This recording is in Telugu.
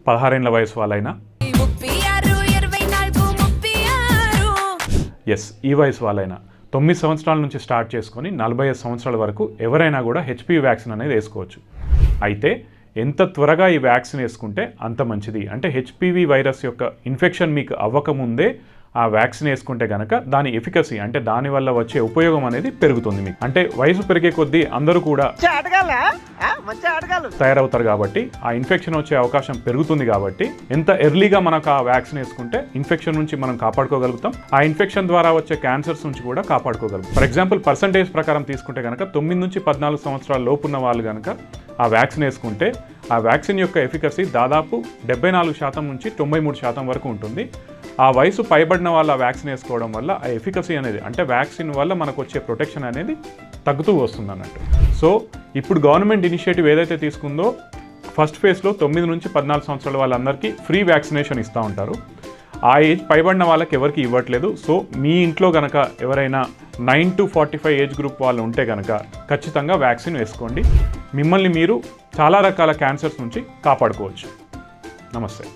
16 ఏళ్ల వయసు వాళ్ళైనా, ఎస్ ఈ వయసు వాళ్ళైనా 9 సంవత్సరాల నుంచి స్టార్ట్ చేసుకొని 45 సంవత్సరాల వరకు ఎవరైనా కూడా హెచ్పివి వ్యాక్సిన్ అనేది వేసుకోవచ్చు. అయితే ఎంత త్వరగా ఈ వ్యాక్సిన్ వేసుకుంటే అంత మంచిది. అంటే హెచ్పివి వైరస్ యొక్క ఇన్ఫెక్షన్ మీకు అవ్వకముందే ఆ వ్యాక్సిన్ వేసుకుంటే కనుక దాని ఎఫికసీ అంటే దానివల్ల వచ్చే ఉపయోగం అనేది పెరుగుతుంది మీకు. అంటే వయసు పెరిగే కొద్దీ అందరూ కూడా తయారవుతారు కాబట్టి ఆ ఇన్ఫెక్షన్ వచ్చే అవకాశం పెరుగుతుంది. కాబట్టి ఎంత ఎర్లీగా మనకు ఆ వ్యాక్సిన్ వేసుకుంటే ఇన్ఫెక్షన్ నుంచి మనం కాపాడుకోగలుగుతాం, ఆ ఇన్ఫెక్షన్ ద్వారా వచ్చే క్యాన్సర్స్ నుంచి కూడా కాపాడుకోగలుగుతాం. ఫర్ ఎగ్జాంపుల్ పర్సంటేజ్ ప్రకారం తీసుకుంటే కనుక 9 నుంచి 14 సంవత్సరాల లోపున్న వాళ్ళు కనుక ఆ వ్యాక్సిన్ వేసుకుంటే ఆ వ్యాక్సిన్ యొక్క ఎఫికసీ దాదాపు 74% నుంచి 93% వరకు ఉంటుంది. ఆ వయసు పైబడిన వాళ్ళ వ్యాక్సిన్ వేసుకోవడం వల్ల ఆ ఎఫికసీ అనేది అంటే వ్యాక్సిన్ వల్ల మనకు వచ్చే ప్రొటెక్షన్ అనేది తగ్గుతూ వస్తుంది అన్నట్టు. సో ఇప్పుడు గవర్నమెంట్ ఇనిషియేటివ్ ఏదైతే తీసుకుందో ఫస్ట్ ఫేజ్లో 9 నుంచి 14 సంవత్సరాల వాళ్ళందరికీ ఫ్రీ వ్యాక్సినేషన్ ఇస్తూ ఉంటారు. ఆ ఏజ్ పైబడిన వాళ్ళకి ఎవరికి ఇవ్వట్లేదు. సో మీ ఇంట్లో కనుక ఎవరైనా 9 to 45 ఏజ్ గ్రూప్ వాళ్ళు ఉంటే కనుక ఖచ్చితంగా వ్యాక్సిన్ వేసుకోండి. మిమ్మల్ని మీరు చాలా రకాల క్యాన్సర్స్ నుంచి కాపాడుకోవచ్చు. నమస్తే.